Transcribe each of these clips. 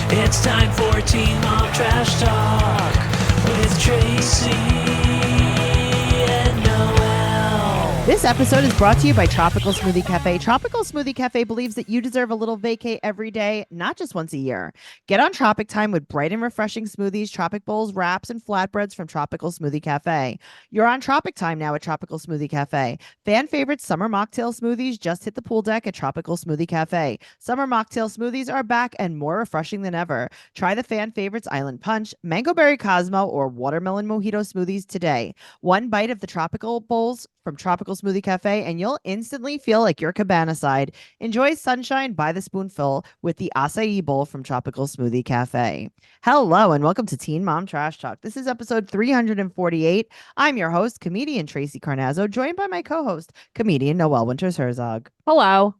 It's time for Teen Mom Trash Talk with Tracey and Noelle. This episode is brought to you by Tropical Smoothie Cafe. Tropical Smoothie Cafe believes that you deserve a little vacay every day, not just once a year. Get on Tropic Time with bright and refreshing smoothies, tropic bowls, wraps, and flatbreads from Tropical Smoothie Cafe. You're on Tropic Time now at Tropical Smoothie Cafe. Fan favorite summer mocktail smoothies just hit the pool deck at Tropical Smoothie Cafe. Summer mocktail smoothies are back and more refreshing than ever. Try the fan favorites Island Punch, Mango Berry Cosmo, or Watermelon Mojito smoothies today. One bite of the tropical bowls from Tropical Smoothie Cafe, and you'll instantly feel like you're cabana-side. Enjoy sunshine by the spoonful with the acai bowl from Tropical Smoothie Cafe. Hello, and welcome to Teen Mom Trash Talk. This is episode 348. I'm your host, comedian Tracey Carnazzo, joined by my co-host, comedian Noelle Winters Herzog. Hello.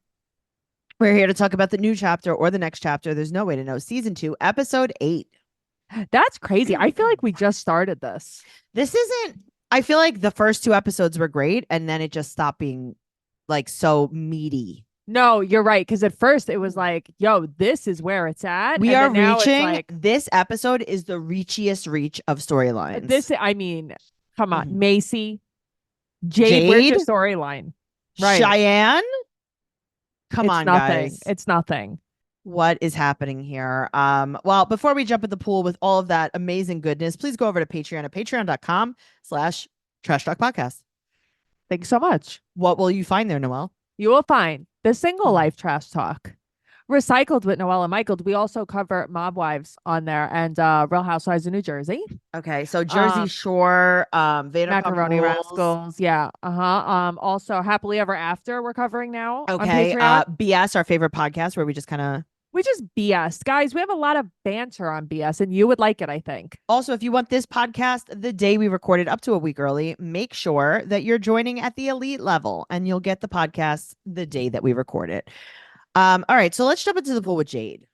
We're here to talk about the new chapter or the next chapter. There's no way to know. Season 2, episode 8. That's crazy. I feel like we just started this. I feel like the first 2 episodes were great, and then it just stopped being like so meaty. No, you're right. Because at first it was like, yo, this is where it's at. We are reaching. Like, this episode is the reachiest reach of storylines. I mean, come on. Macy, Jade, where's your storyline? Right. Cheyenne? Come on, nothing. guys. It's nothing. What is happening here? Well, before we jump in the pool with all of that amazing goodness, please go over to Patreon at patreon.com/Trash Talk Podcast. Thanks so much. What will you find there, Noelle? You will find the Single Life Trash Talk, Recycled with Noelle and Michael. We also cover Mob Wives on there and Real Housewives of New Jersey. Okay, so Jersey Shore, Vanderpump Macaroni Rules. Rascals, yeah, also Happily Ever After we're covering now. Okay, on Patreon. BS, our favorite podcast, where we just kind of. We just BS. Guys, we have a lot of banter on BS, and you would like it, I think. Also, if you want this podcast the day we recorded up to a week early, make sure that you're joining at the elite level, and you'll get the podcast the day that we record it. All right, so let's jump into the pool with Jade.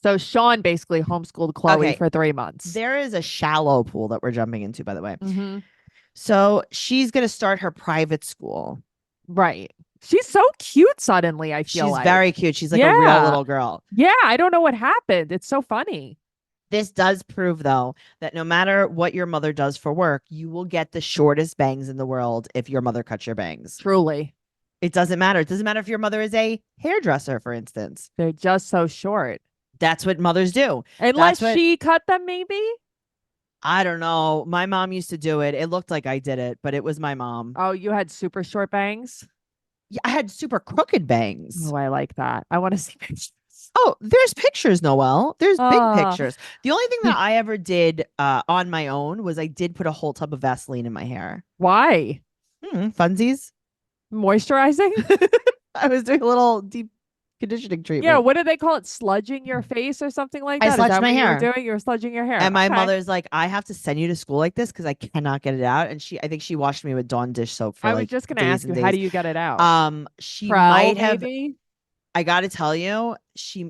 So Sean basically homeschooled Chloe for 3 months. There is a shallow pool that we're jumping into, by the way. Mm-hmm. So she's going to start her private school. Right. She's so cute suddenly, I feel like. She's very cute. She's like a real little girl. Yeah, I don't know what happened. It's so funny. This does prove, though, that no matter what your mother does for work, you will get the shortest bangs in the world if your mother cuts your bangs. Truly. It doesn't matter. It doesn't matter if your mother is a hairdresser, for instance. They're just so short. That's what mothers do. Unless she cut them, maybe? I don't know. My mom used to do it. It looked like I did it, but it was my mom. Oh, you had super short bangs? Yeah, I had super crooked bangs. Oh, I like that. I want to see pictures. Oh, there's pictures, Noelle. There's big pictures. The only thing that I ever did on my own was I did put a whole tub of Vaseline in my hair. Why? Funsies. Moisturizing? I was doing a little deep conditioning treatment. Yeah, what do they call it? Sludging your face or something like that? I sludged my hair. You were sludging your hair. And my mother's like, I have to send you to school like this because I cannot get it out. And I think she washed me with Dawn dish soap for I was just gonna ask you, how do you get it out? She might have. Maybe? I got to tell you,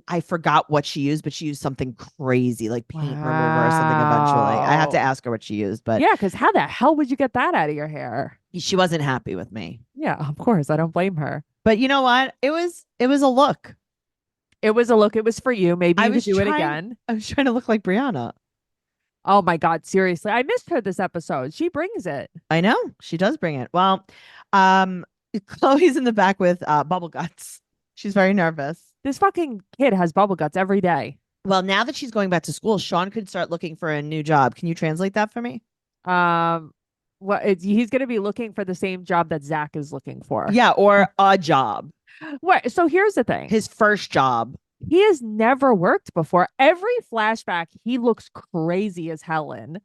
I forgot what she used, but she used something crazy like paint remover or something eventually. I have to ask her what she used, but yeah, because how the hell would you get that out of your hair? She wasn't happy with me. Yeah, of course. I don't blame her. But you know what? It was a look. It was a look. It was for you. Maybe you could do it again. I was trying to look like Brianna. Oh my God, seriously. I missed her this episode. She brings it. I know. She does bring it. Well, Chloe's in the back with bubble guts. She's very nervous. This fucking kid has bubble guts every day. Well, now that she's going back to school, Sean could start looking for a new job. Can you translate that for me? He's going to be looking for the same job that Zach is looking for. Yeah, or a job. What? So here's the thing. His first job. He has never worked before. Every flashback, he looks crazy as hell in.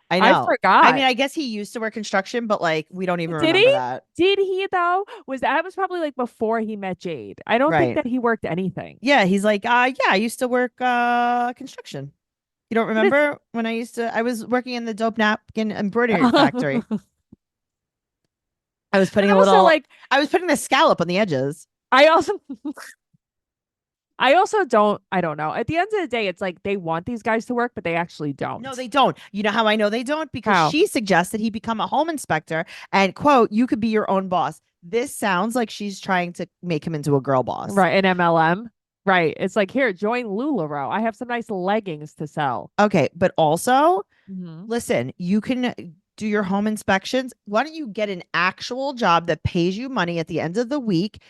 I know. I forgot. I mean, I guess he used to work construction, but like we don't even remember that. Did he though? That was probably like before he met Jade. I don't think that he worked anything. Yeah, he's like, yeah, I used to work construction. You don't remember when I was working in the dope napkin embroidery factory. I was putting I was putting the scallop on the edges. I also don't know. At the end of the day, it's like they want these guys to work, but they actually don't. No, they don't. You know how I know they don't? Because she suggested he become a home inspector and, quote, you could be your own boss. This sounds like she's trying to make him into a girl boss. Right. An MLM. Right. It's like, here, join LuLaRoe. I have some nice leggings to sell. Okay, but also Mm-hmm. listen, you can do your home inspections. Why don't you get an actual job that pays you money at the end of the week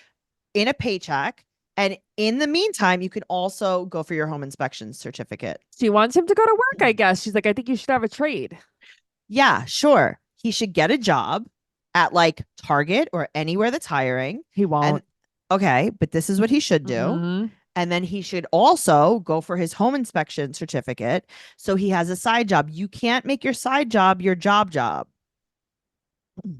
in a paycheck? And in the meantime, you can also go for your home inspection certificate. She wants him to go to work, I guess. She's like, I think you should have a trade. Yeah, sure. He should get a job at like Target or anywhere that's hiring. He And won't. okay, but this is what he should do. Mhm. And then he should also go for his home inspection certificate. So he has a side job. You can't make your side job your job.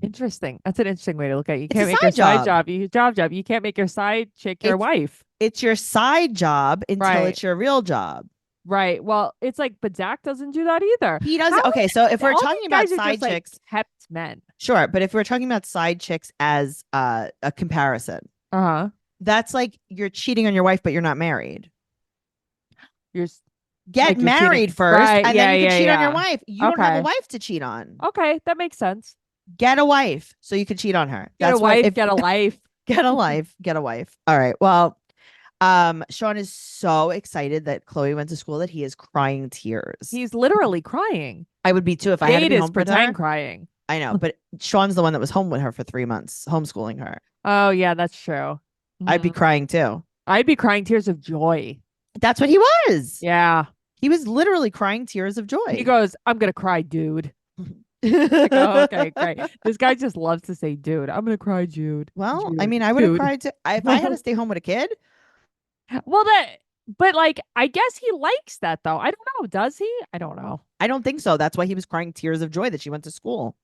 Interesting. That's an interesting way to look at it. You It's a can't make your side side job. job your job. You can't make your side chick your It's wife. it's your side job until Right. it's your real job. Right. Well, it's like, but Zach doesn't do that either. He does. How Okay, so if we're all talking these about guys are side just like chicks, kept men. sure. But if we're talking about side chicks as a comparison, Uh-huh. that's like you're cheating on your wife, but you're not married. You're Get like you're cheating. married first, Right. and Yeah, then you can yeah, cheat on your yeah. wife. You don't have a Okay. wife to cheat on. Okay, that makes sense. Get a wife so you can cheat on her. Get a That's what wife, if get a life. get a life, get a wife. All right. Well, Sean is so excited that Chloe went to school that he is crying tears. He's literally crying. I would be too if I had to Jade be is home with her. pretend crying. I know, but Sean's the one that was home with her for 3 months, homeschooling her. Oh, yeah, that's true. I'd be Mhm. crying too. I'd be crying tears of joy. That's what he was. Yeah. He was literally crying tears of joy. He goes, I'm gonna cry, dude. Like, oh, okay, great. This guy just loves to say, dude, I'm gonna cry, Jude. Well, I Jude, mean, I would have dude. cried too. If I had to stay home with a kid. Well, but like, I guess he likes that though. I don't know. Does he? I don't know. I don't think so. That's why he was crying tears of joy that she went to school.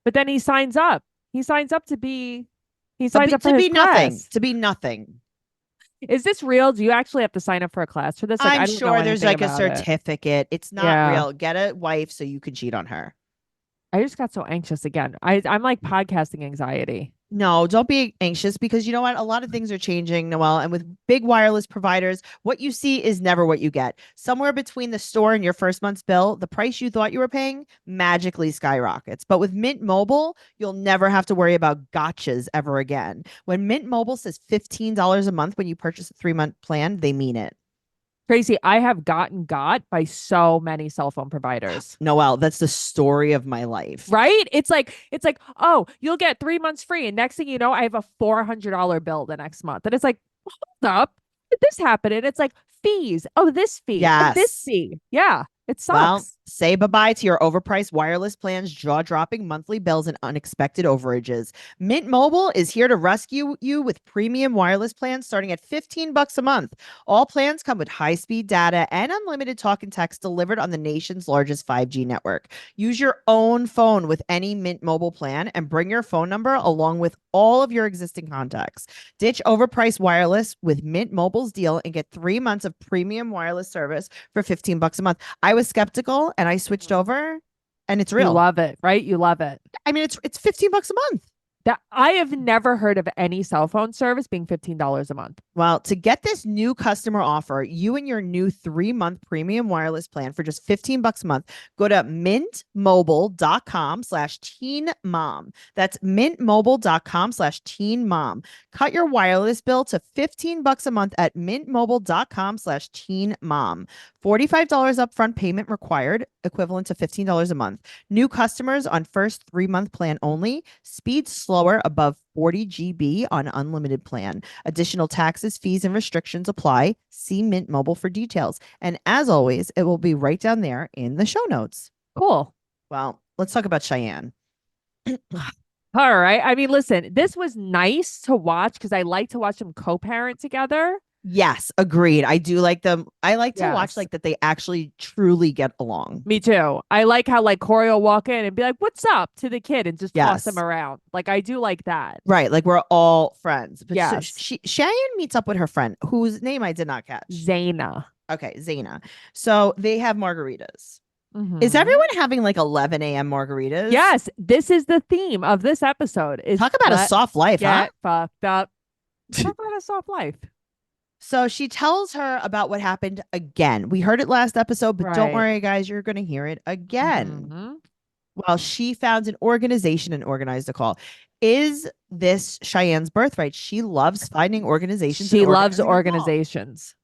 But then he signs up. He signs up to be. He signs up for to his be nothing. class. To be nothing. Is this real? Do you actually have to sign up for a class for this? Like, I'm I don't know sure there's anything like a about it. certificate. It's not Yeah. real. Get a wife so you can cheat on her. I just got so anxious again. I'm like podcasting anxiety. No, don't be anxious because you know what? A lot of things are changing, Noelle. And with big wireless providers, what you see is never what you get. Somewhere between the store and your first month's bill, the price you thought you were paying magically skyrockets. But with Mint Mobile, you'll never have to worry about gotchas ever again. When Mint Mobile says $15 a month when you purchase a 3-month plan, they mean it. Tracy, I have gotten got by so many cell phone providers. Noelle, that's the story of my life. Right? It's like, oh, you'll get 3 months free. And next thing you know, I have a $400 bill the next month. And it's like, hold up. Did this happen? And it's like fees. Oh, this fee. Oh, this Yes. fee. Yeah. It sucks. Well, say bye-bye to your overpriced wireless plans, jaw-dropping monthly bills, and unexpected overages. Mint Mobile is here to rescue you with premium wireless plans starting at $15 a month. All plans come with high-speed data and unlimited talk and text delivered on the nation's largest 5G network. Use your own phone with any Mint Mobile plan and bring your phone number along with all of your existing contacts. Ditch overpriced wireless with Mint Mobile's deal and get 3 months of premium wireless service for $15 a month. I was skeptical and I switched over and it's You real. love it, right? You love it. I mean, it's $15 a month. That I have never heard of any cell phone service being $15 a month. Well, to get this new customer offer, you and your new 3-month premium wireless plan for just $15 a month, go to mintmobile.com/teenmom. That's mintmobile.com/teenmom. Cut your wireless bill to $15 a month at mintmobile.com/teenmom. $45 upfront payment required, equivalent to $15 a month. New customers on first 3-month plan only. Speed slower above 40 GB on unlimited plan. Additional taxes, fees, and restrictions apply. See Mint Mobile for details. And as always, it will be right down there in the show notes. Cool. Well, let's talk about Cheyenne. All right. I mean, listen, this was nice to watch because I like to watch them co-parent together. Yes, agreed. I do like them. I like to watch Yes. like that they actually truly get along. Me too. I like how like Corey will walk in and be like, "What's up?" to the kid and just toss him Yes. around. Like I do like that. Right. Like we're all friends. But so Yes. Cheyenne meets up with her friend whose name I did not catch. Zaina. Okay, Zaina. So they have margaritas. Is Mhm. everyone having like 11 a.m. margaritas? Yes, this is the theme of this episode. Is Talk about a let soft life, huh? get fucked up. Talk about a soft life. So she tells her about what happened again. We heard it last episode, but don't Right. worry, guys, you're going to hear it again. Mhm. Well, she found an organization and organized a call. Is this Cheyenne's birthright. She loves finding organizations. She and loves organizing her calls. organizations.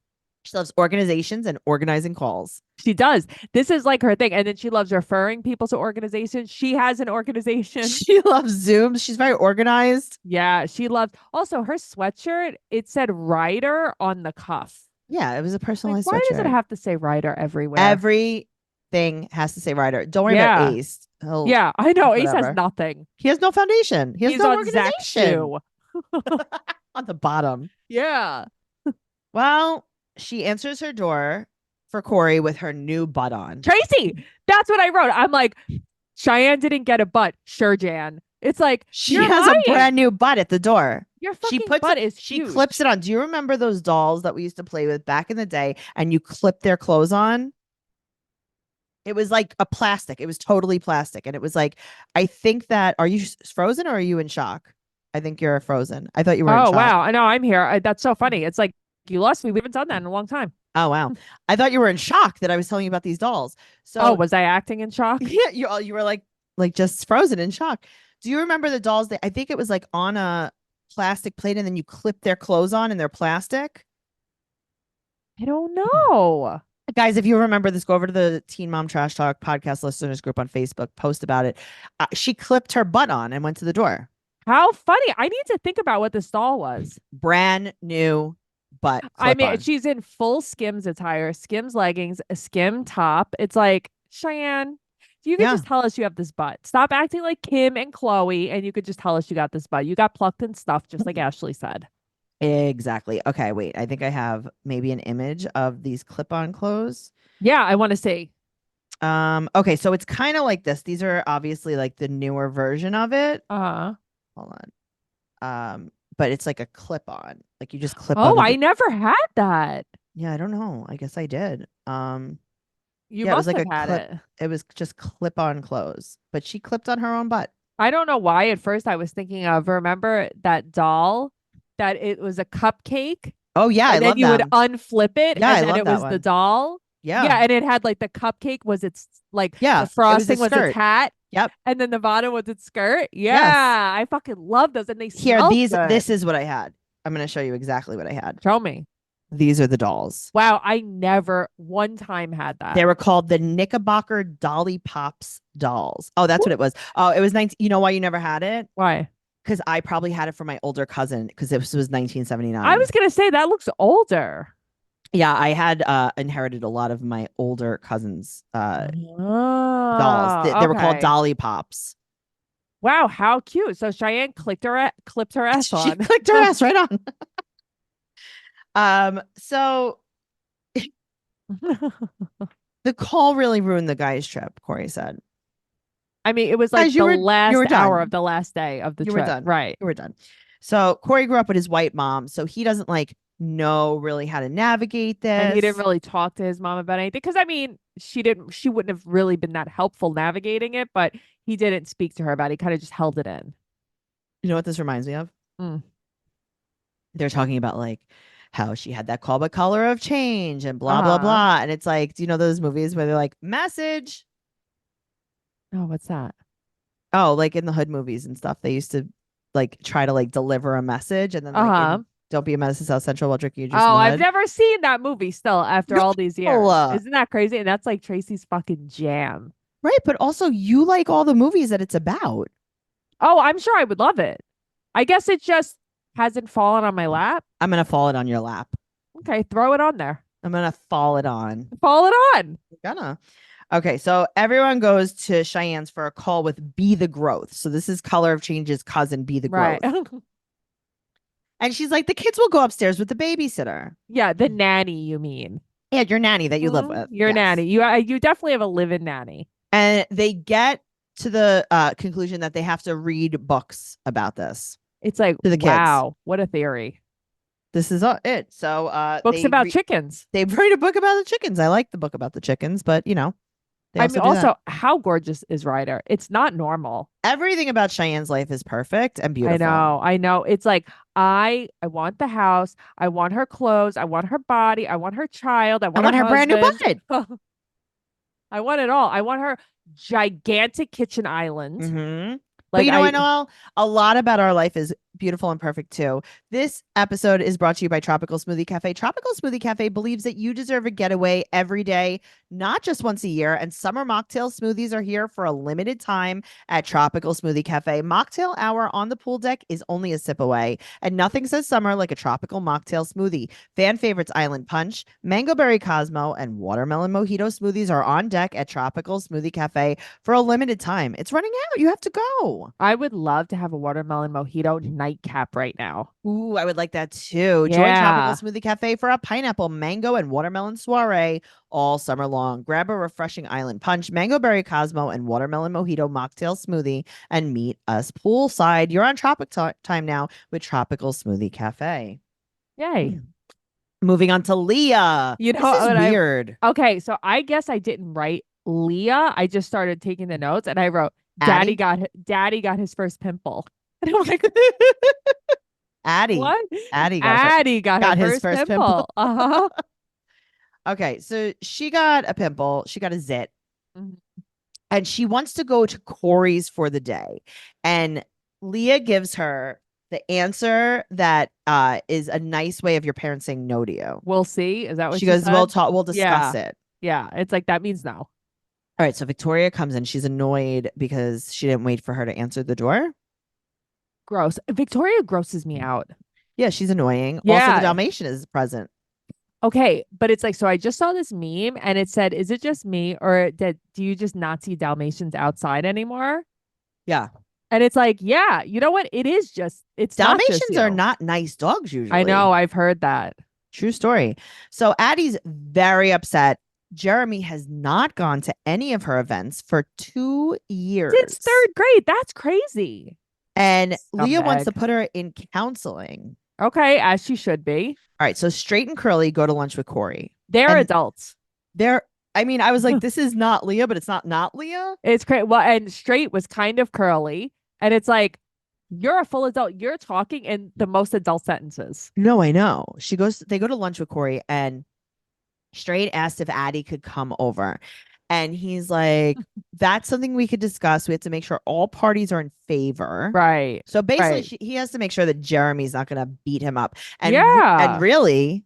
She loves organizations and organizing calls. She does. This is like her thing. And then she loves referring people to organizations. She has an organization. She loves Zooms. She's very organized. Yeah, she loves. Also, her sweatshirt, it said writer on the cuff. Yeah, it was a Like, personalized why does it sweatshirt. have to say writer everywhere? Everything has to say writer. Don't worry about Yeah. Ace. He'll, Yeah, I know. Ace has whatever. nothing. He has no foundation. He has He's no on Zach's organization. shoe. On the bottom. Yeah. Well, she answers her door for Corey with her new butt on. Tracey, that's what I wrote. I'm like, Cheyenne didn't get a butt. Sure, Jan. It's like, She you're has lying. a brand new butt at the door. Your She fucking puts butt it, is she huge. clips it on. Do you remember those dolls that we used to play with back in the day and you clip their clothes on? It was like a plastic. It was totally plastic. And it was like, I think that, are you frozen or are you in shock? I think you're frozen. I thought you were in Oh, shock. wow. I know. I'm here. That's so funny. It's like, you lost me. We haven't done that in a long time. Oh, wow. I thought you were in shock that I was telling you about these dolls. So, Oh, was I acting in shock? yeah, you were like just frozen in shock. Do you remember the dolls that I think it was like on a plastic plate and then you clip their clothes on and they're plastic? I don't know. Guys, if you remember this, go over to the Teen Mom Trash Talk podcast listeners group on Facebook, post about it. She clipped her butt on and went to the door. How funny. I need to think about what this doll was. Brand new butt. I mean, clip-on. she's in full Skims attire, Skims leggings, a Skim top. It's like, Cheyenne, you could Yeah. just tell us you have this butt. Stop acting like Kim and Chloe, and you could just tell us you got this butt. You got plucked and stuffed, just like Ashley said. Exactly. Okay, wait. I think I have maybe an image of these clip-on clothes. Yeah, I want to see. Okay, so it's kind of like this. These are obviously like the newer version of it. Uh-huh. Hold on. But it's like a clip-on. Like you just clip Oh, onto I the- never had that. Yeah, I don't know. I guess I did. You Yeah, it was must like have a had clip. it. It was just clip-on clothes, but she clipped on her own butt. I don't know why at first I was thinking of, remember that doll that it was a cupcake? Oh yeah, I And then love you would them. unflip it, Yeah, I and then love it that was the one. doll. Yeah. Yeah, and it had like the cupcake was its like Yeah, it the was the frosting was its skirt. hat. Yep. And then the bottom was its skirt. Yeah, Yes. I fucking love those, and they Here, smell these. good. This is what I had. I'm gonna show you exactly what I had. Show me. These are the dolls. Wow, I never one time had that. They were called the Knickerbocker Dolly Pops dolls. Oh, that's what it was. Oh, it was 19. You know why you never had it? Why? Because I probably had it for my older cousin because this was 1979. I was gonna say that looks older. Yeah, I had inherited a lot of my older cousins' dolls. Oh, They were called okay. Dolly Pops. Wow, how cute. So Cheyenne clipped her ass She on. clicked her ass right on. So the call really ruined the guy's trip, Corey said. I mean, it was like Guys, the you were last done. hour of the last day of the You were trip. done. Right. You were done. So Corey grew up with his white mom, so he doesn't like know really how to navigate this. And he didn't really talk to his mom about anything. Because I mean, she wouldn't have really been that helpful navigating it, but he didn't speak to her about it. He kind of just held it in. You know what this reminds me of? Mm. They're talking about like how she had that call but color of change and blah blah blah. And it's like, do you know those movies where they're like, message? Oh, what's that? Oh, like in the hood movies and stuff, they used to like try to like deliver a message and then like in Don't Be a Menace to South Central while drinking your juice in Oh, the I've hood. never seen that movie still after all these years. No. Isn't that crazy? And that's like Tracy's fucking jam. Right, but also you like all the movies that it's about. Oh, I'm sure I would love it. I guess it just hasn't fallen on my lap. I'm gonna fall it on your lap. Okay, throw it on there. I'm gonna fall it on. Fall it on. You're gonna. Okay, so everyone goes to Cheyenne's for a call with Be the Growth. So this is Color of Change's cousin, Be the Right. Growth. And she's like, the kids will go upstairs with the babysitter. Yeah, the nanny, you mean? Yeah, your nanny that you live with. Your Yes. nanny. You definitely have a live-in nanny. And they get to the conclusion that they have to read books about this. It's like, To the kids. wow, what a theory. This is it. So Books about chickens. They write a book about the chickens. I like the book about the chickens, but you know. They I mean, do that. also, how gorgeous is Ryder? It's not normal. Everything about Cheyenne's life is perfect and beautiful. I know. It's like I want the house. I want her clothes. I want her body. I want her child. I want her brand new husband. butt. I want it all. I want her gigantic kitchen island. Mm-hmm. But you know what, Noelle? A lot about our life is beautiful and perfect too. This episode is brought to you by Tropical Smoothie Cafe. Tropical Smoothie Cafe believes that you deserve a getaway every day, not just once a year. And summer mocktail smoothies are here for a limited time at Tropical Smoothie Cafe. Mocktail hour on the pool deck is only a sip away, and nothing says summer like a tropical mocktail smoothie. Fan favorites Island Punch, Mango Berry Cosmo, and Watermelon Mojito smoothies are on deck at Tropical Smoothie Cafe for a limited time. It's running out. You have to go. I would love to have a watermelon mojito nightcap right now. Ooh, I would like that too. Join Yeah. Tropical Smoothie Cafe for a pineapple, mango, and watermelon soiree all summer long. Grab a refreshing Island Punch, Mango Berry Cosmo, and Watermelon Mojito mocktail smoothie and meet us poolside. You're on Tropic Time now with Tropical Smoothie Cafe. Yay. Moving on to Leah. You know This is what weird. Okay, so I guess I didn't write Leah. I just started taking the notes and I wrote Addie? Daddy got his first pimple. And I'm like, Addie. what? Addie got her his first pimple. Uh-huh. Okay, so she got a pimple. She got a zit. Mhm. And she wants to go to Corey's for the day. And Leah gives her the answer that is a nice way of your parents saying no to you. We'll see. Is that what She goes, said? we'll discuss it. Yeah, it's like that means no. All right, so Victoria comes in. She's annoyed because she didn't wait for her to answer the door. Gross. Victoria grosses me out. Yeah, she's annoying. Also, Yeah. the Dalmatian is present. Okay, but it's like, so I just saw this meme and it said, is it just me or do you just not see Dalmatians outside anymore? Yeah. And it's like, yeah, you know what? It's Dalmatians not just are you. not nice dogs usually. I know, I've heard that. True story. So Addie's very upset. Jeremy has not gone to any of her events for 2 years. Since third grade. That's crazy. And Leah wants to Scumbag. put her in counseling. Okay, as she should be. All right, so Straight and Curly go to lunch with Corey. They're And adults. I mean, I was like, this is not Leah, but it's not Leah. It's crazy. Well, and Straight was kind of curly. And it's like, you're a full adult. You're talking in the most adult sentences. No, I know. They go to lunch with Corey, and Straight asked if Addie could come over. And he's like, that's something we could discuss. We have to make sure all parties are in favor. Right. So basically, Right. he has to make sure that Jeremy's not going to beat him up. And Yeah. really,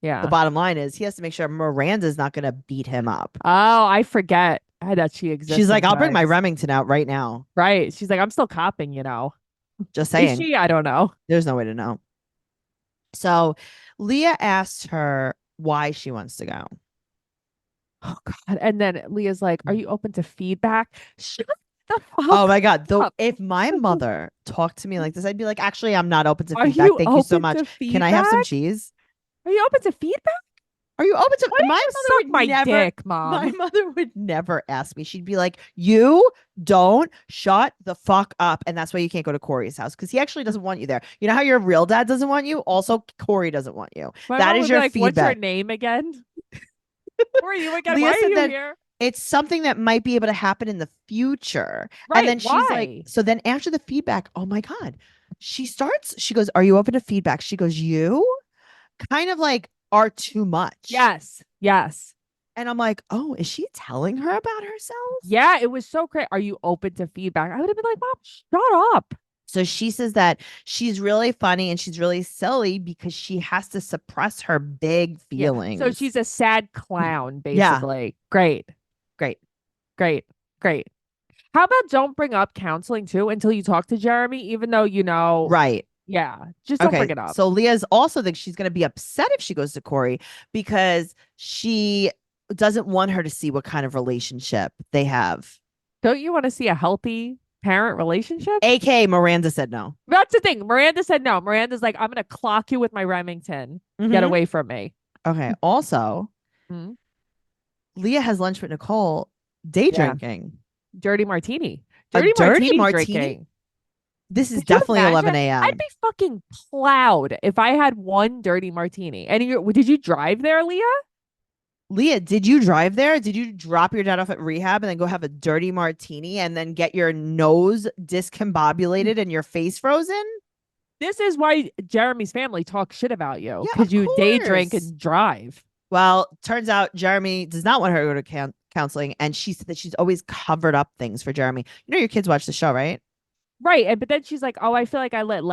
Yeah. the bottom line is he has to make sure Miranda's not going to beat him up. Oh, I forget that she exists. She's like, I'll bring my sometimes. Remington out right now. Right. She's like, I'm still copping, you know. Just Is saying. she? I don't know. There's no way to know. So Leah asked her why she wants to go. Oh God. And then Leah's like, are you open to feedback? Shut the fuck Oh my God. Though up. if my mother talked to me like this, I'd be like, actually, I'm not open to Are feedback. you Thank you so open much. to Can I have some feedback? cheese? Are you open to feedback? Are you open to Why don't my you mother suck would my never dick, Mom? my mother would never ask me. She'd be like, you don't shut the fuck up. And that's why you can't go to Corey's house, because he actually doesn't want you there. You know how your real dad doesn't want you? Also, Corey doesn't want you. My That mom is would be your like, what's your feedback. name again? Who are you again? Leah Why are said you that here? It's something that might be able to happen in the future. Right. And then she's why? like, so then after the feedback, oh my God, she goes, are you open to feedback? She goes, you kind of like are too much. Yes. Yes. And I'm like, oh, is she telling her about herself? Yeah, it was so crazy. Are you open to feedback? I would have been like, Mom, shut up. So she says that she's really funny and she's really silly because she has to suppress her big feelings. Yeah. So she's a sad clown, Yeah. basically. Great. great. Great. Great. How about don't bring up counseling too until you talk to Jeremy, even though you know. Right. Yeah. Just don't bring it up. So Leah's also thinks she's going to be upset if she goes to Corey because she doesn't want her to see what kind of relationship they have. Don't you want to see a healthy parent relationship? AK Miranda said no. That's the thing. Miranda said no. Miranda's like, I'm going to clock you with my Remington. Get Mhm. away from me. Okay. Also, Mhm. Leah has lunch with Nicole day Yeah. drinking. Dirty martini. A Dirty, dirty martini martini? drinking. This is Could you definitely imagine? 11 a.m. I'd be fucking plowed if I had one dirty martini. And did you drive there, Leah? Leah, did you drive there? Did you drop your dad off at rehab and then go have a dirty martini and then get your nose discombobulated and your face frozen? This is why Jeremy's family talks shit about you. Yeah, Because of you day drink course. and drive. Well, turns out Jeremy does not want her to go to counseling. And she said that she's always covered up things for Jeremy. You know, your kids watch the show, right? Right. But then she's like, oh, I feel like I let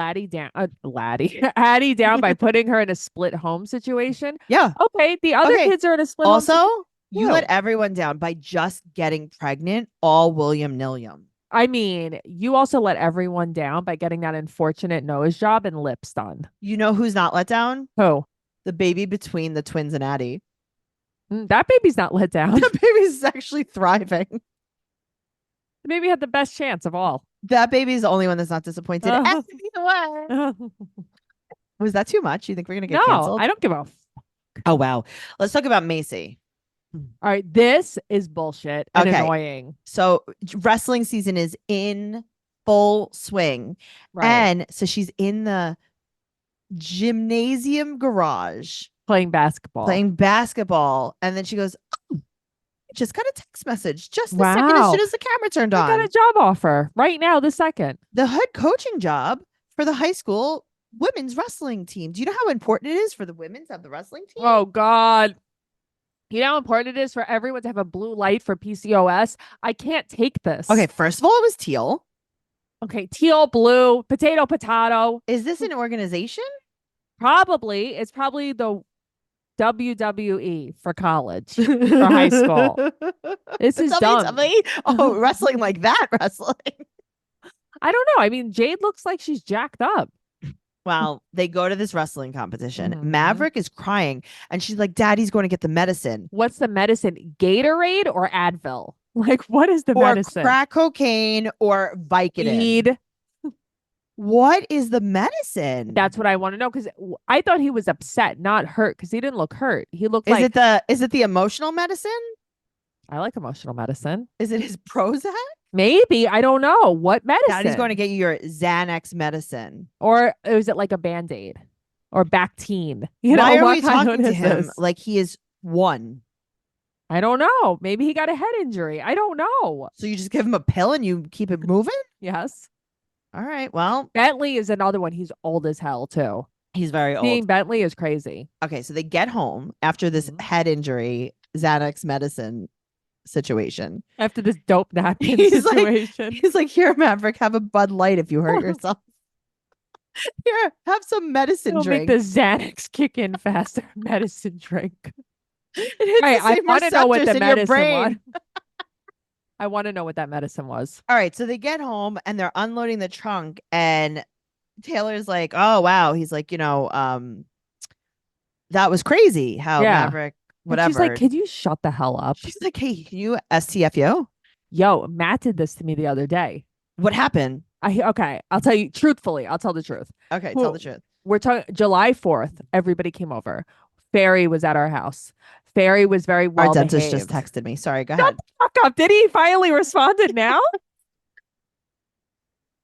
Addie down by putting her in a split home situation. Yeah. Okay. The other Okay. kids are in a split home Also, situation. you let everyone down by just getting pregnant, all William Nilliam. I mean, you also let everyone down by getting that unfortunate nose job and lips done. You know who's not let down? Who? The baby between the twins and Addie. That baby's not let down. That baby's actually thriving. The baby had the best chance of all. That baby's the only one that's not disappointed. Either way. No, Was that too much? You think we're gonna get canceled? I don't give a Oh wow. Let's talk about Macy. all right, this is bullshit and Okay. annoying. So wrestling season is in full swing. Right. And so she's in the gymnasium garage playing basketball. And then she goes, oh, just got a text message just the second as Wow. soon as the camera turned I on. got a job offer right now, the second. The head coaching job for the high school women's wrestling team. Do you know how important it is for the women to have the wrestling team? Oh God. You know how important it is for everyone to have a blue light for PCOS? I can't take this. Okay, first of all, it was teal. Okay, teal, blue, potato. Is this an organization? Probably. It's probably the WWE for college, for high school. This is dumb. WWE? Oh, wrestling like that wrestling. I don't know. I mean, Jade looks like she's jacked up. Well, they go to this wrestling competition. Mhm. Maverick is crying and she's like, Daddy's going to get the medicine. What's the medicine? Gatorade or Advil? Like, what is the Or medicine? crack cocaine or Vicodin. Speed. What is the medicine? That's what I want to know because I thought he was upset, not hurt, because he didn't look hurt. He looked is like it the emotional medicine? I like emotional medicine. Is it his Prozac? Maybe. I don't know. What medicine? Daddy's going to get you your Xanax medicine. Or is it like a Band-Aid? Or Bactine? You Why know, are what we kind talking to is him this? like he is one? I don't know. Maybe he got a head injury. I don't know. So you just give him a pill and you keep it moving? Yes. All right. Well, Bentley is another one. He's old as hell, too. he's very old. Seeing Bentley is crazy. Okay, so they get home after this Mhm. head injury, Xanax medicine situation. After this dope napkin He's like- situation. He's like, here, Maverick, have a Bud Light if you hurt yourself. Here, have some medicine It'll drink. make the Xanax kick in faster. Medicine drink. It hits All right, the I same want to know what the receptors in your medicine brain. was. I want to know what that medicine was. All right, so they get home and they're unloading the trunk, and Taylor's like, "Oh wow," he's like, that was crazy how Yeah. Maverick, And whatever. she's like, "Can you shut the hell up?" She's like, "Hey, can you STFU? Yo, Matt did this to me the other day. What happened?" Okay, I'll tell you truthfully. I'll tell the truth. Okay, Who- tell the truth. We're talking July 4th. Everybody came over. Fairy was at our house. Fairy was very well Our dentist just behaved. texted me. Sorry, go Shut ahead. the fuck up. Did he finally responded now?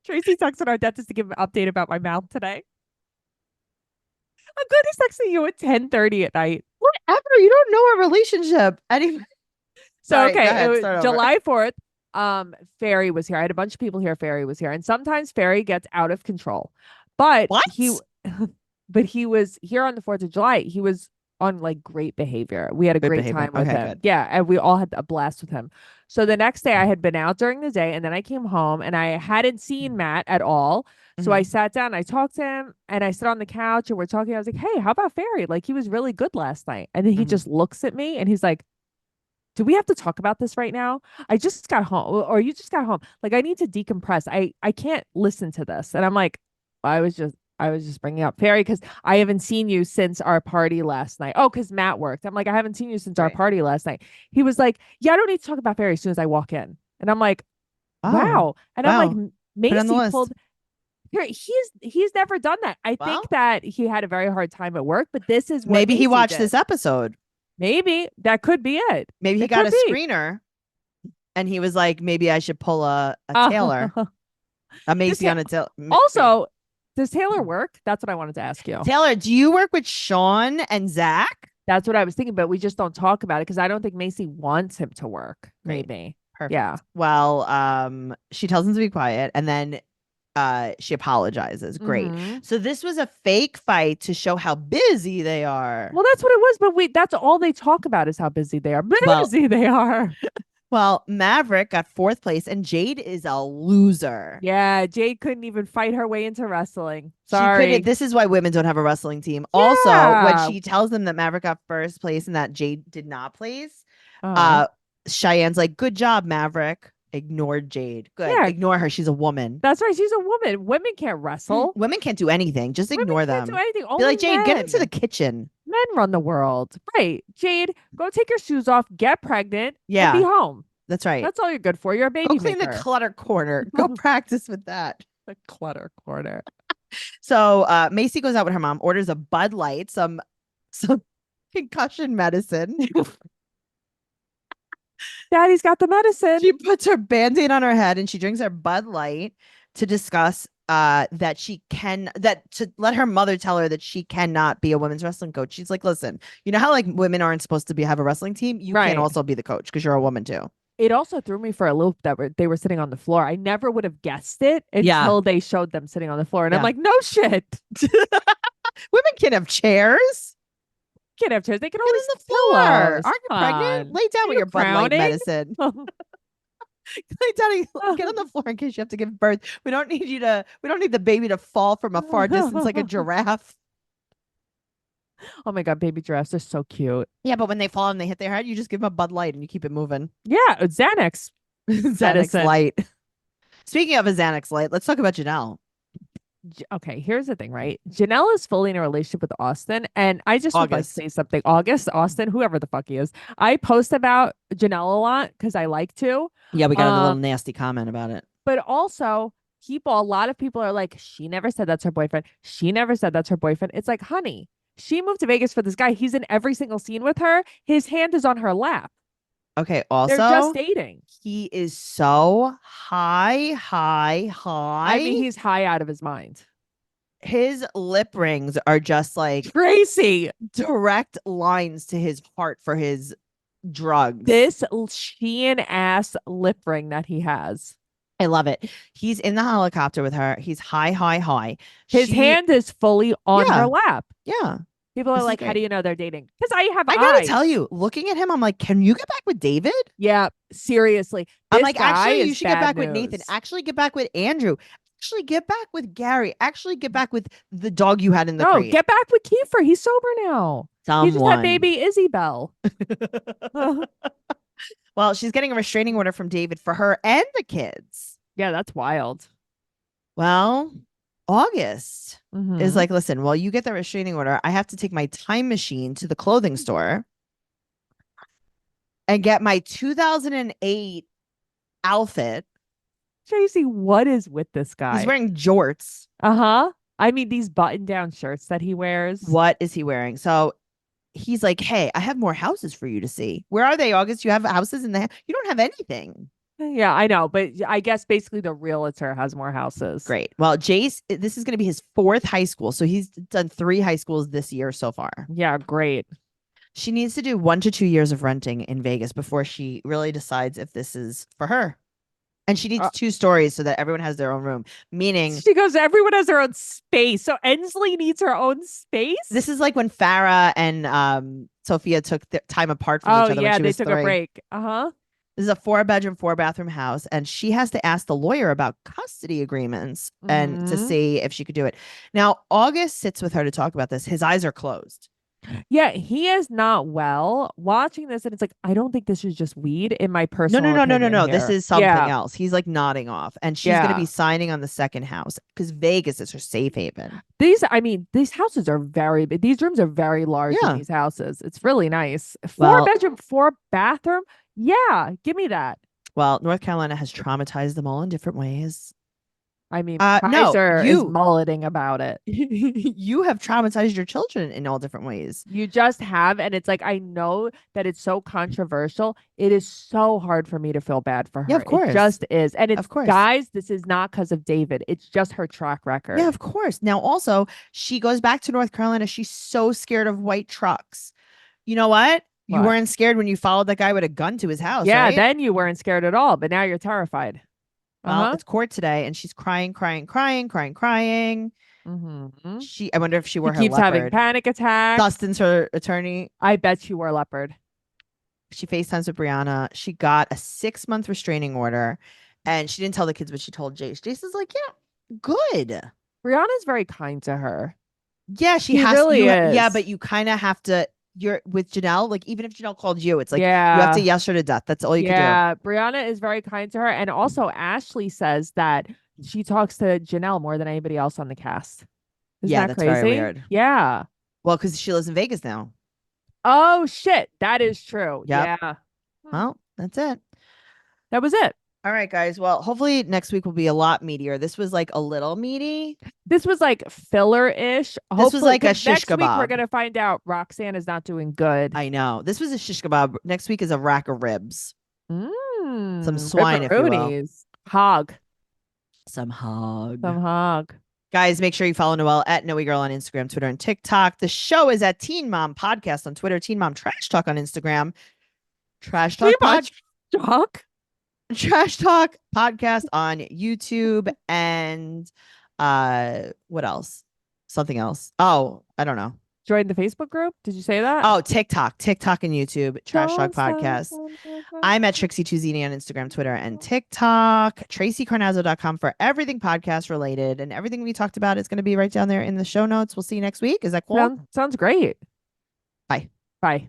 Tracy texted our dentist to give an update about my mouth today. I'm glad he's texting you at 10:30 at night. Whatever. You don't know our relationship. Anyway. So Sorry, go okay, ahead, it was start over. July 4th. Fairy was here. I had a bunch of people here. Fairy was here, and sometimes Fairy gets out of control. But What? he was here on the 4th of July. He was on like great behavior. We had a Good great behavior. time with Okay, him. good. Yeah, and we all had a blast with him. So the next day I had been out during the day, and then I came home and I hadn't seen Matt at all. So I sat down, I talked to him, and I sit on the couch and we're talking. I was like, "Hey, how about Fairy? Like he was really good last night." And then he Mhm. just looks at me and he's like, "Do we have to talk about this right now? I just got home, or you just got home. Like I need to decompress. I can't listen to this." And I'm like, I was just bringing up Fairy because I haven't seen you since our party last night. Oh, because Matt worked. I'm like, I haven't seen you since our Right. party last night. He was like, "Yeah, I don't need to talk about Fairy as soon as I walk in." And I'm like, Oh, wow. And I'm wow. like, Put it on the Macy list. pulled. Here, he's never done that. I Well. think that he had a very hard time at work, but this is what Maybe he Macy watched did. this episode. Maybe that could be it. Maybe he It got a could be. screener and he was like, maybe I should pull a Taylor. A Macy Ta- on a Taylor. Also, does Taylor work? That's what I wanted to ask you. Taylor, do you work with Sean and Zach? That's what I was thinking, but we just don't talk about it because I don't think Macy wants him to work. Great. Maybe. Perfect. Yeah. Well, she tells him to be quiet and then she apologizes. Great. Mhm. So this was a fake fight to show how busy they are. Well, that's what it was, but that's all they talk about is how busy they are. Well- Busy they are. Well, Maverick got fourth place, and Jade is a loser. Yeah, Jade couldn't even fight her way into wrestling. She Sorry. couldn't. This is why women don't have a wrestling team. Also, when Yeah. she tells them that Maverick got first place and that Jade did not place, Uh-huh. Cheyenne's like, "Good job, Maverick." Ignored Jade. Good. Yeah. Ignore her. She's a woman. That's right. She's a woman. Women can't wrestle. Women can't do anything. Just Women ignore can't them. do anything. Be Only like, Jade, get men. into the kitchen. Men run the world. Right. Jade, go take your shoes off, get pregnant, and be Yeah, home. that's right. That's all you're good for. You're a Go baby clean maker. the clutter corner. Go practice with that. The clutter corner. So Macy goes out with her mom, orders a Bud Light, some concussion medicine. Daddy's got the medicine. She puts her Band-Aid on her head and she drinks her Bud Light to discuss that to let her mother tell her that she cannot be a women's wrestling coach. She's like, listen, you know how like women aren't supposed to have a wrestling team? You Right. can't also be the coach because you're a women too. It also threw me for a loop that they were sitting on the floor. I never would have guessed it until they showed them sitting on the floor. And I'm Yeah. like, no shit. Women can't have chairs. Can't have chairs. They can Get only on the floor. pillows. Aren't you pregnant? Come Lay down Are with you your Bud Light crowning? medicine. Lay down and get on the floor in case you have to give birth. We don't need the baby to fall from a far distance like a giraffe. Oh my God, baby giraffes are so cute. Yeah, but when they fall and they hit their head, you just give them a Bud Light and you keep it moving. Yeah, Xanax. Xanax Medicine. Light. Speaking of a Xanax Light, let's talk about Janelle. Okay, here's the thing, right? Janelle is fully in a relationship with Austin, and I just would like to August. say something. Austin, whoever the fuck he is. I post about Janelle a lot because I like to, Yeah, we got a little nasty comment about it. but also a lot of people are like, she never said that's her boyfriend. She never said that's her boyfriend. It's like, honey, she moved to Vegas for this guy. He's in every single scene with her. His hand is on her lap. Okay, also, They're just dating. he is so high. I mean, he's high out of his mind. His lip rings are just like Tracey, direct lines to his heart for his drugs. this Shein ass lip ring that he has. I love it. He's in the helicopter with her. He's high. His hand is fully on her lap. Yeah. People This are is like, how great. do you know they're dating? Because I have I eyes. gotta tell you, looking at him, I'm like, can you get back with David? Yeah, seriously. I'm This like, guy actually, you is should get bad back with Nathan. news. Actually, get back with Andrew. Actually, get back with Gary. Actually, get back with the dog you had in the No, crate. get back with Kiefer. He's sober now. He just had baby Isabel. Well, she's getting a restraining order from David for her and the kids. Yeah, that's wild. Well, August Mhm. is like, listen, well, you get the restraining order. I have to take my time machine to the clothing store and get my 2008 outfit. Tracey, what is with this guy? He's wearing jorts. Uh-huh. I mean, these button-down shirts that he wears. What is he wearing? So he's like, hey, I have more houses for you to see. Where are they, August? You have houses in the you don't have anything. Yeah, I know. But I guess basically the realtor has more houses. Great. Well, Jace, this is going to be his 4th high school. So he's done 3 high schools this year so far. Yeah, great. She needs to do 1 to 2 years of renting in Vegas before she really decides if this is for her. And she needs 2 stories so that everyone has their own room. Meaning, she goes, everyone has their own space. So Ensley needs her own space. This is like when Farrah and Sophia took the time apart from each other. Yeah, when she they was took 3. a break. Uh-huh. This is a 4-bedroom, 4-bathroom house, and she has to ask the lawyer about custody agreements and to see if she could do it. Now, August sits with her to talk about this. His eyes are closed. Yeah, he is not well. Watching this, and it's like, I don't think this is just weed in my personal No. This is something Yeah. else. He's like nodding off, and she's going to be signing on the second house because Vegas is her safe haven. These houses are very big. These rooms are very large in these houses. It's really nice. 4-bedroom, 4-bathroom. Yeah, give me that. Well, North Carolina has traumatized them all in different ways. I mean, no, Kaiser is mulleting about it. You have traumatized your children in all different ways. You just have. And it's like, I know that it's so controversial. It is so hard for me to feel bad for her. Yeah, of course. It just is. And it's, of course. Guys, this is not because of David. It's just her track record. Yeah, of course. Now, also, she goes back to North Carolina. She's so scared of white trucks. You know what? You weren't scared when you followed that guy with a gun to his house. Yeah, right? then you weren't scared at all. But now you're terrified. Well, it's court today, and she's crying. Mm-hmm. I wonder if she wore her keeps leopard. having panic attacks. Dustin's her attorney. I bet she wore leopard. She FaceTimes with Brianna. She got a 6-month restraining order, and she didn't tell the kids, but she told Jace. Jace is like, yeah, good. Brianna's very kind to her. Yeah, she She has really Yeah, is. but you kind of have to. You're with Janelle. Like, even if Janelle called you, it's like you Yeah. have to yes her to death. That's all you can do. Yeah. Brianna is very kind to her. And also, Ashley says that she talks to Janelle more than anybody else on the cast. Isn't Yeah, that that's very crazy? weird. Yeah. Well, because she lives in Vegas now. Oh, shit. That is true. Yep. Yeah. Well, that's it. That was it. All right, guys. Well, hopefully next week will be a lot meatier. This was like a little meaty. This was like filler-ish. This was like a 'cause shish next week we're kebab. gonna find out Roxanne is not doing good. I know. This was a shish kebab. Next week is a rack of ribs. Some swine, if you will. Ribberooниes. Hog. Some hog. Some hog. Guys, make sure you follow Noelle at Noe Girl on Instagram, Twitter, and TikTok. The show is at Teen Mom Podcast on Twitter, Teen Mom Trash Talk on Instagram, Trash Talk Pod. Talk. Trash Talk Podcast on YouTube, and what else? Something else. Oh, I don't know. Join the Facebook group. Did you say that? Oh, TikTok and YouTube, Trash Talk Podcast. I'm at Trixie2Zini on Instagram, Twitter, and TikTok. TraceyCarnazzo.com for everything podcast related, and everything we talked about is going to be right down there in the show notes. We'll see you next week. Is that cool? Sounds great. Bye. Bye.